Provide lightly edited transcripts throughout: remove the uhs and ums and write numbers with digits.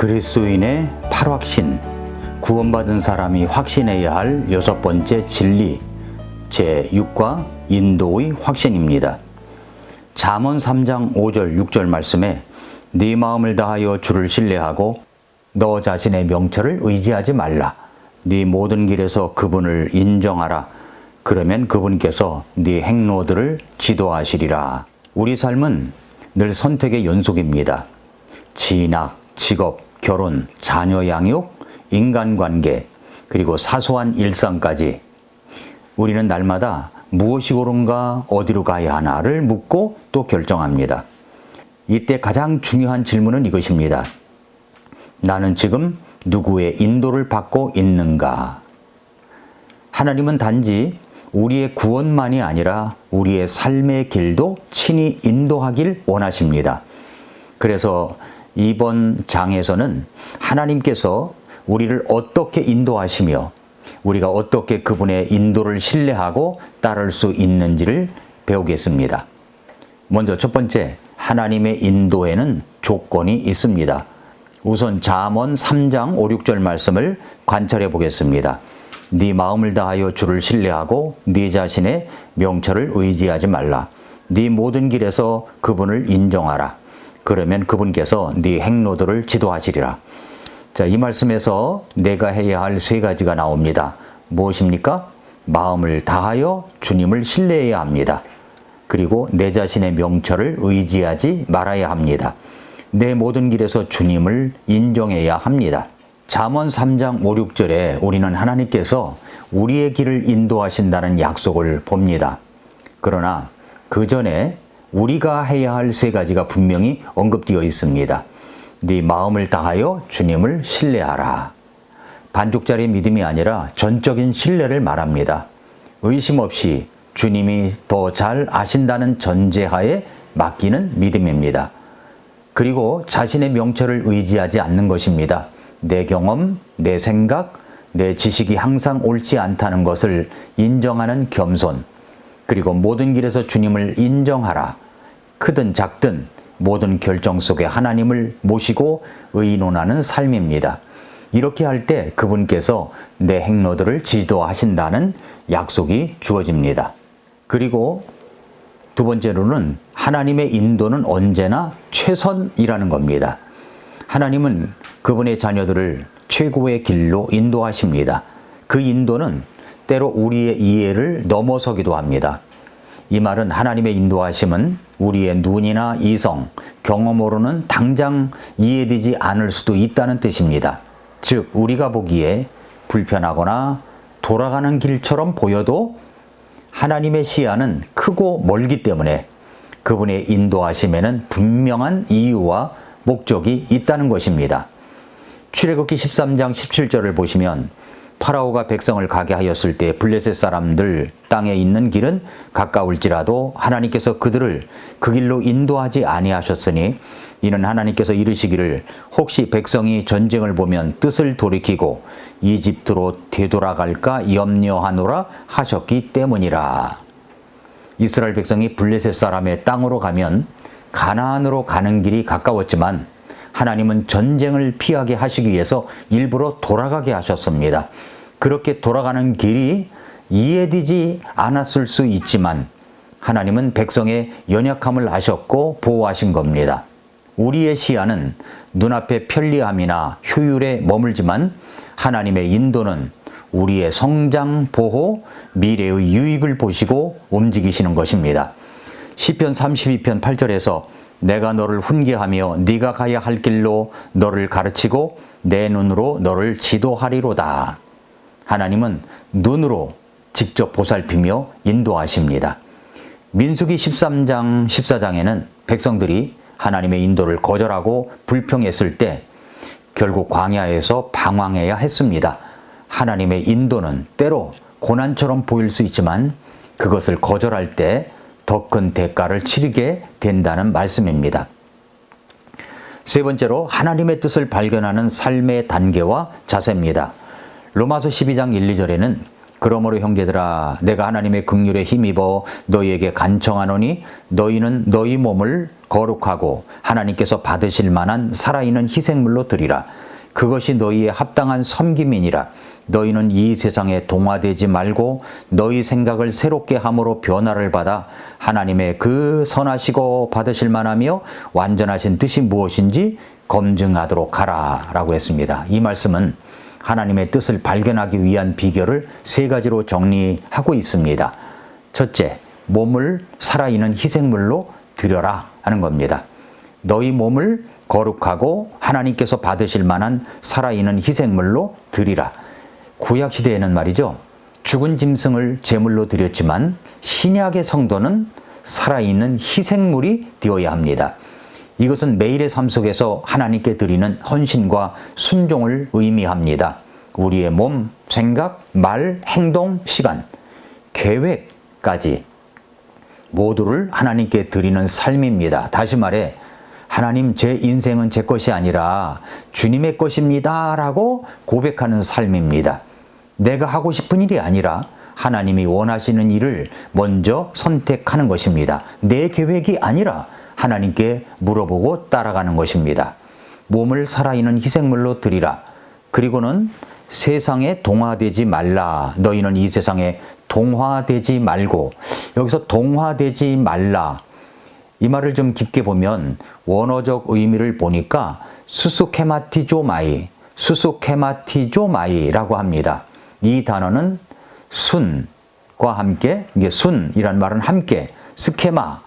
그리스도인의 팔확신, 구원받은 사람이 확신해야 할 6번째 진리, 제6과 인도의 확신입니다. 잠언 3장 5절 6절 말씀에 네 마음을 다하여 주를 신뢰하고 너 자신의 명철을 의지하지 말라. 네 모든 길에서 그분을 인정하라. 그러면 그분께서 네 행로들을 지도하시리라. 우리 삶은 늘 선택의 연속입니다. 진학, 직업, 결혼, 자녀 양육, 인간관계, 그리고 사소한 일상까지 우리는 날마다 무엇이 옳은가, 어디로 가야 하나를 묻고 또 결정합니다. 이때 가장 중요한 질문은 이것입니다. 나는 지금 누구의 인도를 받고 있는가? 하나님은 단지 우리의 구원만이 아니라 우리의 삶의 길도 친히 인도하길 원하십니다. 그래서 이번 장에서는 하나님께서 우리를 어떻게 인도하시며 우리가 어떻게 그분의 인도를 신뢰하고 따를 수 있는지를 배우겠습니다. 먼저 첫 번째, 하나님의 인도에는 조건이 있습니다. 우선 잠언 3장 5, 6절 말씀을 관찰해 보겠습니다. 네 마음을 다하여 주를 신뢰하고 네 자신의 명철을 의지하지 말라. 네 모든 길에서 그분을 인정하라. 그러면 그분께서 네 행로들을 지도하시리라. 자, 이 말씀에서 내가 해야 할 3가지가 나옵니다. 무엇입니까? 마음을 다하여 주님을 신뢰해야 합니다. 그리고 내 자신의 명철을 의지하지 말아야 합니다. 내 모든 길에서 주님을 인정해야 합니다. 잠언 3장 5, 6절에 우리는 하나님께서 우리의 길을 인도하신다는 약속을 봅니다. 그러나 그 전에 우리가 해야 할 3가지가 분명히 언급되어 있습니다. 네 마음을 다하여 주님을 신뢰하라. 반쪽짜리 믿음이 아니라 전적인 신뢰를 말합니다. 의심 없이 주님이 더 잘 아신다는 전제하에 맡기는 믿음입니다. 그리고 자신의 명철을 의지하지 않는 것입니다. 내 경험, 내 생각, 내 지식이 항상 옳지 않다는 것을 인정하는 겸손, 그리고 모든 길에서 주님을 인정하라. 크든 작든 모든 결정 속에 하나님을 모시고 의논하는 삶입니다. 이렇게 할 때 그분께서 내 행로들을 지도하신다는 약속이 주어집니다. 그리고 두 번째로는 하나님의 인도는 언제나 최선이라는 겁니다. 하나님은 그분의 자녀들을 최고의 길로 인도하십니다. 그 인도는 때로 우리의 이해를 넘어서기도 합니다. 이 말은 하나님의 인도하심은 우리의 눈이나 이성, 경험으로는 당장 이해되지 않을 수도 있다는 뜻입니다. 즉, 우리가 보기에 불편하거나 돌아가는 길처럼 보여도 하나님의 시야는 크고 멀기 때문에 그분의 인도하심에는 분명한 이유와 목적이 있다는 것입니다. 출애굽기 13장 17절을 보시면 파라오가 백성을 가게 하였을 때 블레셋 사람들 땅에 있는 길은 가까울지라도 하나님께서 그들을 그 길로 인도하지 아니하셨으니 이는 하나님께서 이르시기를 혹시 백성이 전쟁을 보면 뜻을 돌이키고 이집트로 되돌아갈까 염려하노라 하셨기 때문이라. 이스라엘 백성이 블레셋 사람의 땅으로 가면 가나안으로 가는 길이 가까웠지만 하나님은 전쟁을 피하게 하시기 위해서 일부러 돌아가게 하셨습니다. 그렇게 돌아가는 길이 이해되지 않았을 수 있지만 하나님은 백성의 연약함을 아셨고 보호하신 겁니다. 우리의 시야는 눈앞의 편리함이나 효율에 머물지만 하나님의 인도는 우리의 성장, 보호, 미래의 유익을 보시고 움직이시는 것입니다. 시편 32편 8절에서 내가 너를 훈계하며 네가 가야 할 길로 너를 가르치고 내 눈으로 너를 지도하리로다. 하나님은 눈으로 직접 보살피며 인도하십니다. 민수기 13장 14장에는 백성들이 하나님의 인도를 거절하고 불평했을 때 결국 광야에서 방황해야 했습니다. 하나님의 인도는 때로 고난처럼 보일 수 있지만 그것을 거절할 때 더 큰 대가를 치르게 된다는 말씀입니다. 세 번째로 하나님의 뜻을 발견하는 삶의 단계와 자세입니다. 로마서 12장 1, 2절에는 그러므로 형제들아 내가 하나님의 긍휼에 힘입어 너희에게 간청하노니 너희는 너희 몸을 거룩하고 하나님께서 받으실 만한 살아있는 희생물로 드리라. 그것이 너희의 합당한 섬김이니라. 너희는 이 세상에 동화되지 말고 너희 생각을 새롭게 함으로 변화를 받아 하나님의 그 선하시고 받으실 만하며 완전하신 뜻이 무엇인지 검증하도록 하라 라고 했습니다. 이 말씀은 하나님의 뜻을 발견하기 위한 비결을 세 가지로 정리하고 있습니다. 첫째, 몸을 살아있는 희생물로 드려라 하는 겁니다. 너희 몸을 거룩하고 하나님께서 받으실 만한 살아있는 희생물로 드리라. 구약시대에는 말이죠, 죽은 짐승을 제물로 드렸지만 신약의 성도는 살아있는 희생물이 되어야 합니다. 이것은 매일의 삶 속에서 하나님께 드리는 헌신과 순종을 의미합니다. 우리의 몸, 생각, 말, 행동, 시간, 계획까지 모두를 하나님께 드리는 삶입니다. 다시 말해 하나님, 제 인생은 제 것이 아니라 주님의 것입니다 라고 고백하는 삶입니다. 내가 하고 싶은 일이 아니라 하나님이 원하시는 일을 먼저 선택하는 것입니다. 내 계획이 아니라 하나님께 물어보고 따라가는 것입니다. 몸을 살아있는 희생물로 드리라. 그리고는 세상에 동화되지 말라. 너희는 이 세상에 동화되지 말고, 여기서 동화되지 말라, 이 말을 좀 깊게 보면 원어적 의미를 보니까 수수케마티조마이라고 합니다. 이 단어는 순과 함께, 이게 순이란 말은 함께, 스케마,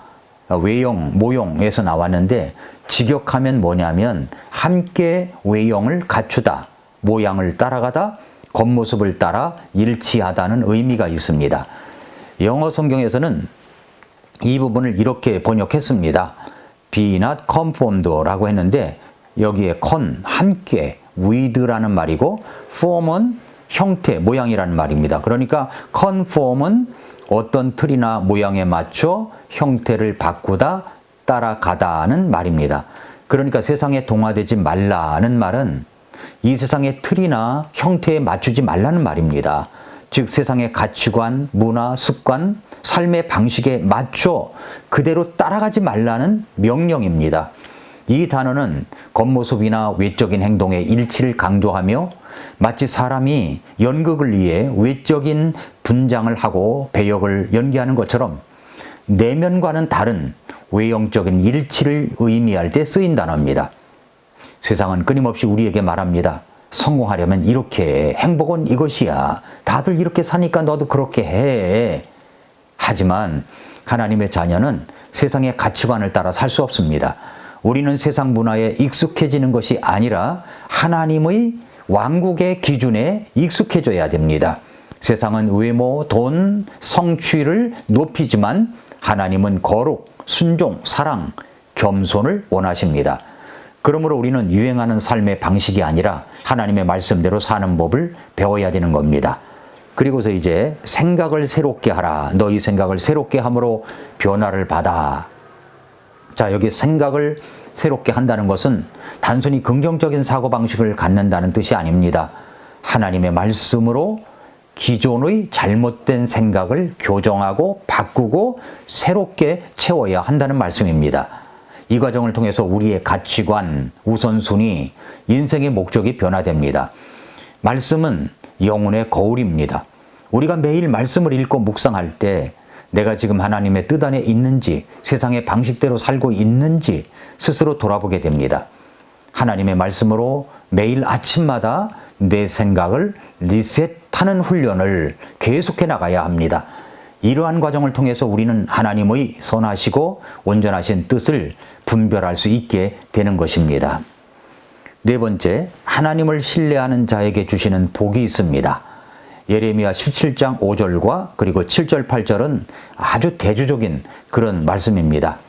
외형, 모형에서 나왔는데 직역하면 뭐냐면 함께 외형을 갖추다, 모양을 따라가다, 겉모습을 따라 일치하다는 의미가 있습니다. 영어 성경에서는 이 부분을 이렇게 번역했습니다. Be not conformed라고 했는데 여기에 con, 함께, with라는 말이고 form은 형태, 모양이라는 말입니다. 그러니까 conform은 어떤 틀이나 모양에 맞춰 형태를 바꾸다, 따라가다는 말입니다. 그러니까 세상에 동화되지 말라는 말은 이 세상의 틀이나 형태에 맞추지 말라는 말입니다. 즉 세상의 가치관, 문화, 습관, 삶의 방식에 맞춰 그대로 따라가지 말라는 명령입니다. 이 단어는 겉모습이나 외적인 행동의 일치를 강조하며 마치 사람이 연극을 위해 외적인 분장을 하고 배역을 연기하는 것처럼 내면과는 다른 외형적인 일치를 의미할 때 쓰인 단어입니다. 세상은 끊임없이 우리에게 말합니다. 성공하려면 이렇게 해. 행복은 이것이야. 다들 이렇게 사니까 너도 그렇게 해. 하지만 하나님의 자녀는 세상의 가치관을 따라 살 수 없습니다. 우리는 세상 문화에 익숙해지는 것이 아니라 하나님의 왕국의 기준에 익숙해져야 됩니다. 세상은 외모, 돈, 성취를 높이지만 하나님은 거룩, 순종, 사랑, 겸손을 원하십니다. 그러므로 우리는 유행하는 삶의 방식이 아니라 하나님의 말씀대로 사는 법을 배워야 되는 겁니다. 그리고서 이제 생각을 새롭게 하라. 너희 생각을 새롭게 함으로 변화를 받아. 자, 여기 생각을 새롭게 한다는 것은 단순히 긍정적인 사고방식을 갖는다는 뜻이 아닙니다. 하나님의 말씀으로 기존의 잘못된 생각을 교정하고 바꾸고 새롭게 채워야 한다는 말씀입니다. 이 과정을 통해서 우리의 가치관, 우선순위, 인생의 목적이 변화됩니다. 말씀은 영혼의 거울입니다. 우리가 매일 말씀을 읽고 묵상할 때 내가 지금 하나님의 뜻 안에 있는지, 세상의 방식대로 살고 있는지 스스로 돌아보게 됩니다. 하나님의 말씀으로 매일 아침마다 내 생각을 리셋하는 훈련을 계속해 나가야 합니다. 이러한 과정을 통해서 우리는 하나님의 선하시고 온전하신 뜻을 분별할 수 있게 되는 것입니다. 네 번째, 하나님을 신뢰하는 자에게 주시는 복이 있습니다. 예레미야 17장 5절과 그리고 7절 8절은 아주 대조적인 그런 말씀입니다.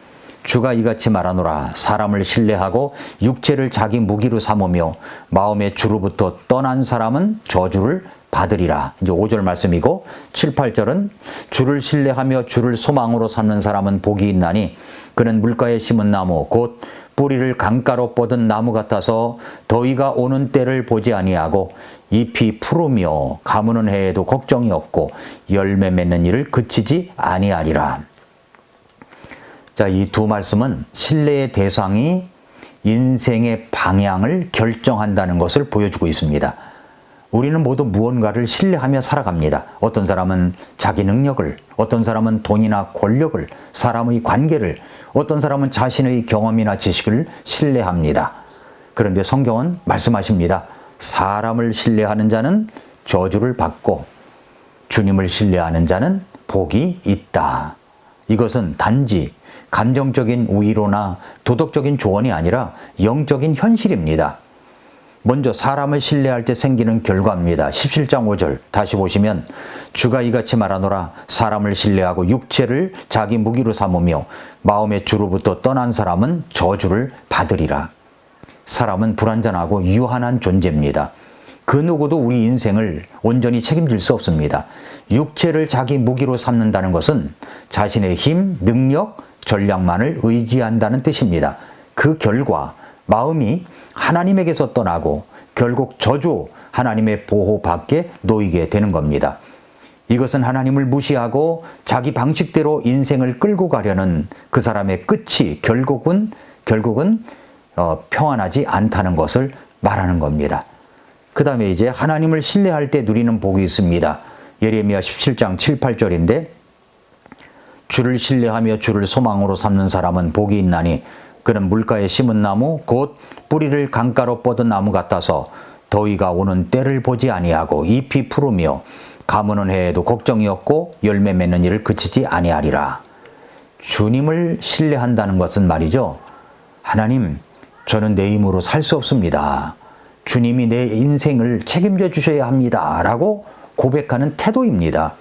주가 이같이 말하노라. 사람을 신뢰하고 육체를 자기 무기로 삼으며 마음의 주로부터 떠난 사람은 저주를 받으리라. 이제 5절 말씀이고 7, 8절은 주를 신뢰하며 주를 소망으로 삼는 사람은 복이 있나니 그는 물가에 심은 나무 곧 뿌리를 강가로 뻗은 나무 같아서 더위가 오는 때를 보지 아니하고 잎이 푸르며 가무는 해에도 걱정이 없고 열매 맺는 일을 그치지 아니하리라. 자, 이 두 말씀은 신뢰의 대상이 인생의 방향을 결정한다는 것을 보여주고 있습니다. 우리는 모두 무언가를 신뢰하며 살아갑니다. 어떤 사람은 자기 능력을, 어떤 사람은 돈이나 권력을, 사람의 관계를, 어떤 사람은 자신의 경험이나 지식을 신뢰합니다. 그런데 성경은 말씀하십니다. 사람을 신뢰하는 자는 저주를 받고 주님을 신뢰하는 자는 복이 있다. 이것은 단지 감정적인 위로나 도덕적인 조언이 아니라 영적인 현실입니다. 먼저 사람을 신뢰할 때 생기는 결과입니다. 17장 5절 다시 보시면 주가 이같이 말하노라. 사람을 신뢰하고 육체를 자기 무기로 삼으며 마음의 주로부터 떠난 사람은 저주를 받으리라. 사람은 불완전하고 유한한 존재입니다. 그 누구도 우리 인생을 온전히 책임질 수 없습니다. 육체를 자기 무기로 삼는다는 것은 자신의 힘, 능력, 전략만을 의지한다는 뜻입니다. 그 결과 마음이 하나님에게서 떠나고 결국 저주 하나님의 보호 밖에 놓이게 되는 겁니다. 이것은 하나님을 무시하고 자기 방식대로 인생을 끌고 가려는 그 사람의 끝이 결국은 평안하지 않다는 것을 말하는 겁니다. 그 다음에 이제 하나님을 신뢰할 때 누리는 복이 있습니다. 예레미야 17장 7, 8절인데 주를 신뢰하며 주를 소망으로 삼는 사람은 복이 있나니 그는 물가에 심은 나무 곧 뿌리를 강가로 뻗은 나무 같아서 더위가 오는 때를 보지 아니하고 잎이 푸르며 가무는 해에도 걱정이 없고 열매 맺는 일을 그치지 아니하리라. 주님을 신뢰한다는 것은 말이죠. 하나님, 저는 내 힘으로 살 수 없습니다. 주님이 내 인생을 책임져 주셔야 합니다. 라고 고백하는 태도입니다.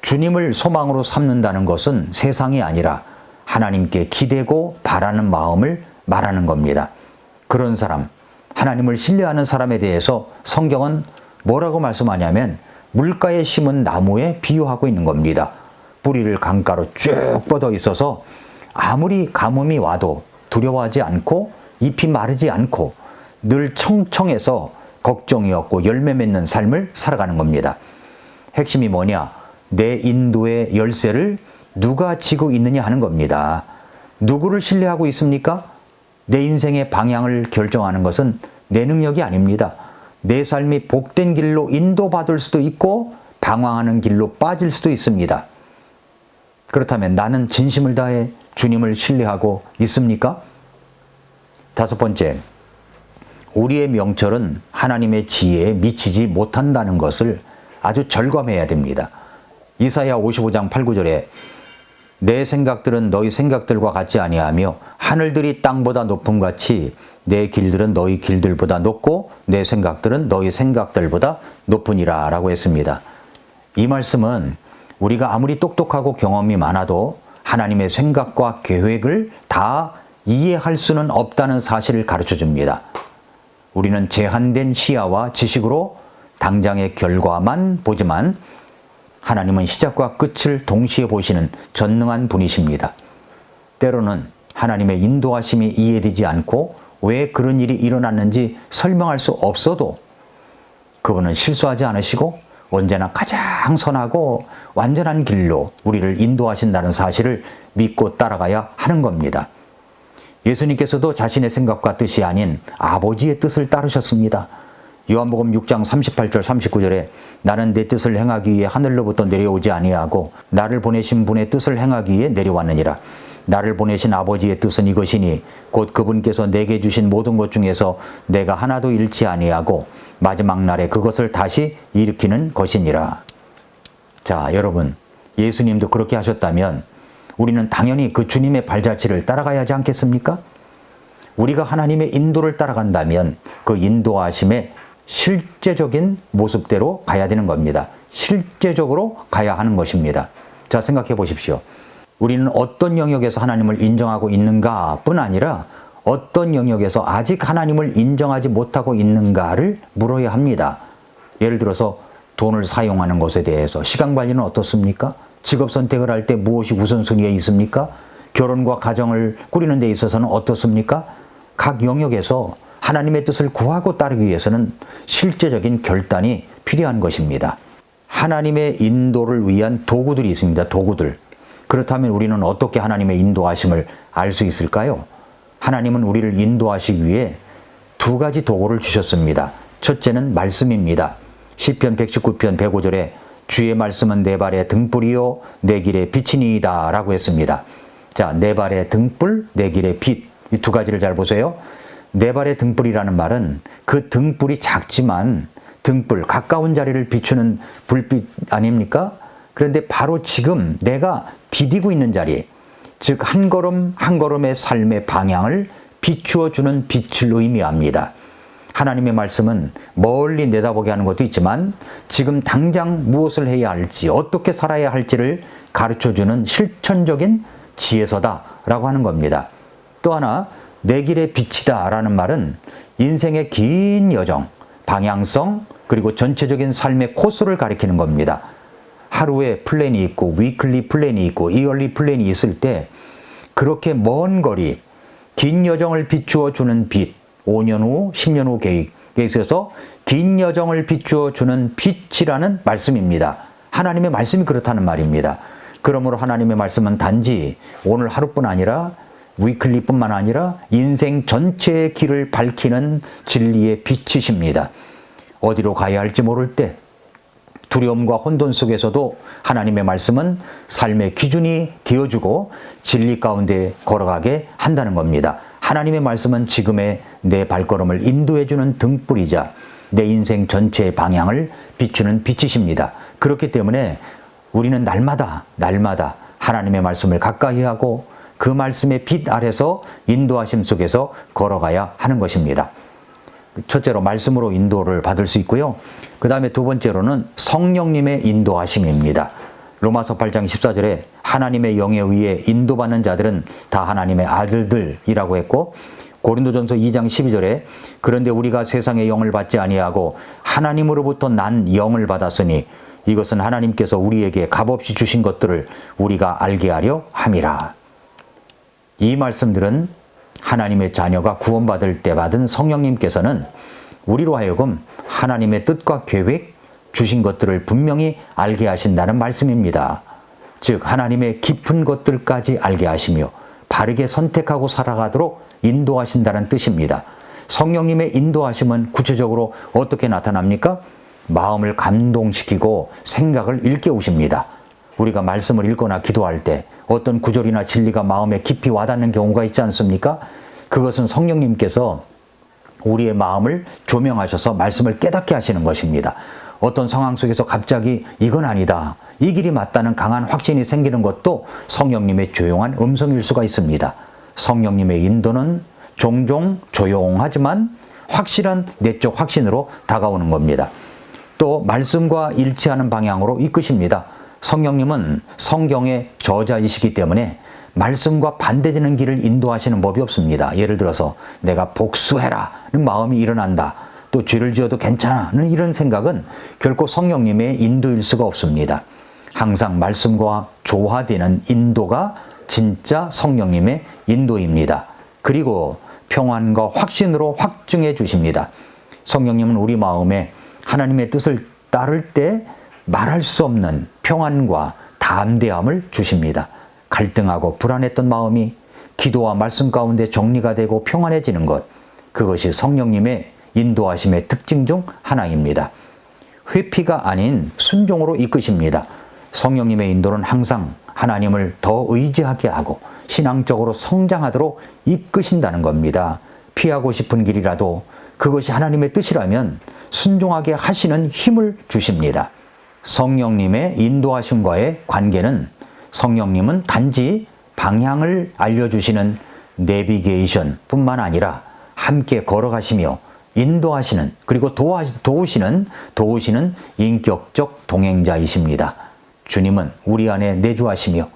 주님을 소망으로 삼는다는 것은 세상이 아니라 하나님께 기대고 바라는 마음을 말하는 겁니다. 그런 사람, 하나님을 신뢰하는 사람에 대해서 성경은 뭐라고 말씀하냐면 물가에 심은 나무에 비유하고 있는 겁니다. 뿌리를 강가로 쭉 뻗어 있어서 아무리 가뭄이 와도 두려워하지 않고 잎이 마르지 않고 늘 청청해서 걱정이 없고 열매 맺는 삶을 살아가는 겁니다. 핵심이 뭐냐? 내 인도의 열쇠를 누가 쥐고 있느냐 하는 겁니다. 누구를 신뢰하고 있습니까? 내 인생의 방향을 결정하는 것은 내 능력이 아닙니다. 내 삶이 복된 길로 인도받을 수도 있고 방황하는 길로 빠질 수도 있습니다. 그렇다면 나는 진심을 다해 주님을 신뢰하고 있습니까? 다섯 번째, 우리의 명철은 하나님의 지혜에 미치지 못한다는 것을 아주 절감해야 됩니다. 이사야 55장 8, 9절에 내 생각들은 너희 생각들과 같지 아니하며 하늘들이 땅보다 높음같이 내 길들은 너희 길들보다 높고 내 생각들은 너희 생각들보다 높으니라 라고 했습니다. 이 말씀은 우리가 아무리 똑똑하고 경험이 많아도 하나님의 생각과 계획을 다 이해할 수는 없다는 사실을 가르쳐 줍니다. 우리는 제한된 시야와 지식으로 당장의 결과만 보지만 하나님은 시작과 끝을 동시에 보시는 전능한 분이십니다. 때로는 하나님의 인도하심이 이해되지 않고 왜 그런 일이 일어났는지 설명할 수 없어도 그분은 실수하지 않으시고 언제나 가장 선하고 완전한 길로 우리를 인도하신다는 사실을 믿고 따라가야 하는 겁니다. 예수님께서도 자신의 생각과 뜻이 아닌 아버지의 뜻을 따르셨습니다. 요한복음 6장 38절 39절에 나는 내 뜻을 행하기 위해 하늘로부터 내려오지 아니하고 나를 보내신 분의 뜻을 행하기 위해 내려왔느니라. 나를 보내신 아버지의 뜻은 이것이니 곧 그분께서 내게 주신 모든 것 중에서 내가 하나도 잃지 아니하고 마지막 날에 그것을 다시 일으키는 것이니라. 자, 여러분, 예수님도 그렇게 하셨다면 우리는 당연히 그 주님의 발자취를 따라가야 하지 않겠습니까? 우리가 하나님의 인도를 따라간다면 그 인도하심의 실제적인 모습대로 가야 되는 겁니다. 실제적으로 가야 하는 것입니다. 자, 생각해 보십시오. 우리는 어떤 영역에서 하나님을 인정하고 있는가 뿐 아니라 어떤 영역에서 아직 하나님을 인정하지 못하고 있는가를 물어야 합니다. 예를 들어서 돈을 사용하는 것에 대해서 시간 관리는 어떻습니까? 직업 선택을 할 때 무엇이 우선순위에 있습니까? 결혼과 가정을 꾸리는 데 있어서는 어떻습니까? 각 영역에서 하나님의 뜻을 구하고 따르기 위해서는 실제적인 결단이 필요한 것입니다. 하나님의 인도를 위한 도구들이 있습니다. 도구들. 그렇다면 우리는 어떻게 하나님의 인도하심을 알 수 있을까요? 하나님은 우리를 인도하시기 위해 두 가지 도구를 주셨습니다. 첫째는 말씀입니다. 시편 119편 105절에 주의 말씀은 내 발의 등불이요 내 길의 빛이니이다 라고 했습니다. 자, 내 발의 등불, 내 길의 빛, 이 두 가지를 잘 보세요. 내 발의 등불이라는 말은 그 등불이 작지만 등불, 가까운 자리를 비추는 불빛 아닙니까? 그런데 바로 지금 내가 디디고 있는 자리, 즉 한 걸음 한 걸음의 삶의 방향을 비추어 주는 빛을 의미합니다. 하나님의 말씀은 멀리 내다보게 하는 것도 있지만 지금 당장 무엇을 해야 할지, 어떻게 살아야 할지를 가르쳐주는 실천적인 지혜서다라고 하는 겁니다. 또 하나, 내 길의 빛이다 라는 말은 인생의 긴 여정, 방향성, 그리고 전체적인 삶의 코스를 가리키는 겁니다. 하루에 플랜이 있고 위클리 플랜이 있고 이얼리 플랜이 있을 때 그렇게 먼 거리, 긴 여정을 비추어 주는 빛, 5년 후, 10년 후 계획에 있어서 긴 여정을 비추어 주는 빛이라는 말씀입니다. 하나님의 말씀이 그렇다는 말입니다. 그러므로 하나님의 말씀은 단지 오늘 하루뿐 아니라 위클리뿐만 아니라 인생 전체의 길을 밝히는 진리의 빛이십니다. 어디로 가야 할지 모를 때 두려움과 혼돈 속에서도 하나님의 말씀은 삶의 기준이 되어주고 진리 가운데 걸어가게 한다는 겁니다. 하나님의 말씀은 지금의 내 발걸음을 인도해주는 등불이자 내 인생 전체의 방향을 비추는 빛이십니다. 그렇기 때문에 우리는 날마다 하나님의 말씀을 가까이 하고 그 말씀의 빛 아래서 인도하심 속에서 걸어가야 하는 것입니다. 첫째로 말씀으로 인도를 받을 수 있고요. 그 다음에 두 번째로는 성령님의 인도하심입니다. 로마서 8장 14절에 하나님의 영에 의해 인도받는 자들은 다 하나님의 아들들이라고 했고, 고린도전서 2장 12절에 그런데 우리가 세상의 영을 받지 아니하고 하나님으로부터 난 영을 받았으니 이것은 하나님께서 우리에게 값없이 주신 것들을 우리가 알게 하려 함이라. 이 말씀들은 하나님의 자녀가 구원받을 때 받은 성령님께서는 우리로 하여금 하나님의 뜻과 계획, 주신 것들을 분명히 알게 하신다는 말씀입니다. 즉 하나님의 깊은 것들까지 알게 하시며 바르게 선택하고 살아가도록 인도하신다는 뜻입니다. 성령님의 인도하심은 구체적으로 어떻게 나타납니까? 마음을 감동시키고 생각을 일깨우십니다. 우리가 말씀을 읽거나 기도할 때 어떤 구절이나 진리가 마음에 깊이 와닿는 경우가 있지 않습니까? 그것은 성령님께서 우리의 마음을 조명하셔서 말씀을 깨닫게 하시는 것입니다. 어떤 상황 속에서 갑자기 이건 아니다, 이 길이 맞다는 강한 확신이 생기는 것도 성령님의 조용한 음성일 수가 있습니다. 성령님의 인도는 종종 조용하지만 확실한 내적 확신으로 다가오는 겁니다. 또 말씀과 일치하는 방향으로 이끄십니다. 성령님은 성경의 저자이시기 때문에 말씀과 반대되는 길을 인도하시는 법이 없습니다. 예를 들어서 내가 복수해라는 마음이 일어난다, 또 죄를 지어도 괜찮아는 이런 생각은 결코 성령님의 인도일 수가 없습니다. 항상 말씀과 조화되는 인도가 진짜 성령님의 인도입니다. 그리고 평안과 확신으로 확증해 주십니다. 성령님은 우리 마음에 하나님의 뜻을 따를 때 말할 수 없는 평안과 담대함을 주십니다. 갈등하고 불안했던 마음이 기도와 말씀 가운데 정리가 되고 평안해지는 것, 그것이 성령님의 인도하심의 특징 중 하나입니다. 회피가 아닌 순종으로 이끄십니다. 성령님의 인도는 항상 하나님을 더 의지하게 하고 신앙적으로 성장하도록 이끄신다는 겁니다. 피하고 싶은 길이라도 그것이 하나님의 뜻이라면 순종하게 하시는 힘을 주십니다. 성령님의 인도하심과의 관계는 성령님은 단지 방향을 알려주시는 내비게이션 뿐만 아니라 함께 걸어가시며 인도하시는, 그리고 도우시는 인격적 동행자이십니다. 주님은 우리 안에 내주하시며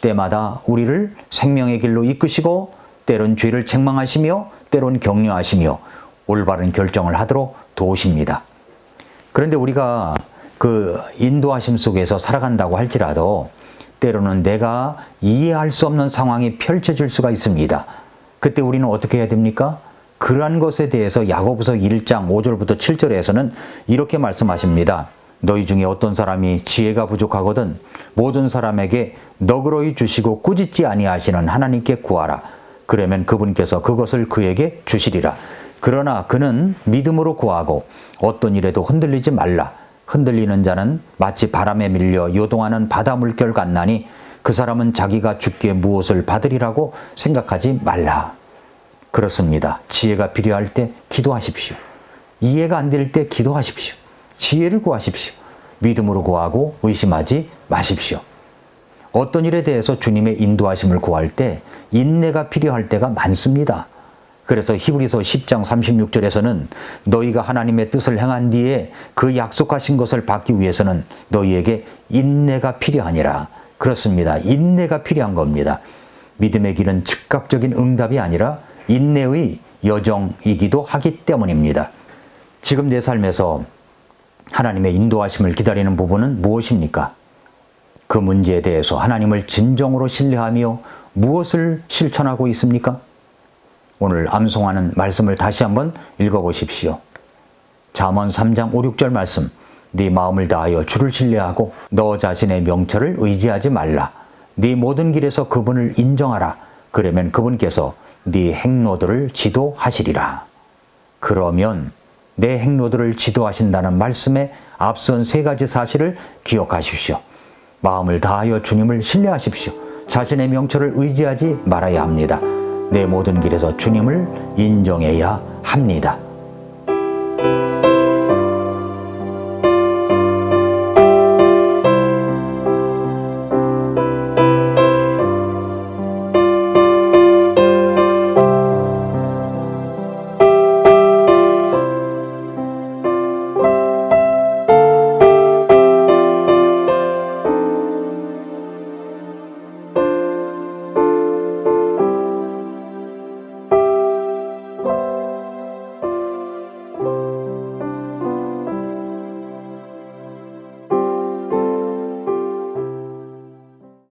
때마다 우리를 생명의 길로 이끄시고 때론 죄를 책망하시며 때론 격려하시며 올바른 결정을 하도록 도우십니다. 그런데 우리가 그 인도하심 속에서 살아간다고 할지라도 때로는 내가 이해할 수 없는 상황이 펼쳐질 수가 있습니다. 그때 우리는 어떻게 해야 됩니까? 그러한 것에 대해서 야고보서 1장 5절부터 7절에서는 이렇게 말씀하십니다. 너희 중에 어떤 사람이 지혜가 부족하거든 모든 사람에게 너그러이 주시고 꾸짖지 아니하시는 하나님께 구하라. 그러면 그분께서 그것을 그에게 주시리라. 그러나 그는 믿음으로 구하고 어떤 일에도 흔들리지 말라. 흔들리는 자는 마치 바람에 밀려 요동하는 바다 물결 같나니 그 사람은 자기가 주께 무엇을 받으리라고 생각하지 말라. 그렇습니다. 지혜가 필요할 때 기도하십시오. 이해가 안 될 때 기도하십시오. 지혜를 구하십시오. 믿음으로 구하고 의심하지 마십시오. 어떤 일에 대해서 주님의 인도하심을 구할 때 인내가 필요할 때가 많습니다. 그래서 히브리서 10장 36절에서는 너희가 하나님의 뜻을 행한 뒤에 그 약속하신 것을 받기 위해서는 너희에게 인내가 필요하니라. 그렇습니다. 인내가 필요한 겁니다. 믿음의 길은 즉각적인 응답이 아니라 인내의 여정이기도 하기 때문입니다. 지금 내 삶에서 하나님의 인도하심을 기다리는 부분은 무엇입니까? 그 문제에 대해서 하나님을 진정으로 신뢰하며 무엇을 실천하고 있습니까? 오늘 암송하는 말씀을 다시 한번 읽어보십시오. 잠언 3장 5, 6절 말씀. 네 마음을 다하여 주를 신뢰하고 너 자신의 명철을 의지하지 말라. 네 모든 길에서 그분을 인정하라. 그러면 그분께서 네 행로들을 지도하시리라. 그러면 내 행로들을 지도하신다는 말씀에 앞선 세 가지 사실을 기억하십시오. 마음을 다하여 주님을 신뢰하십시오. 자신의 명철을 의지하지 말아야 합니다. 내 모든 길에서 주님을 인정해야 합니다.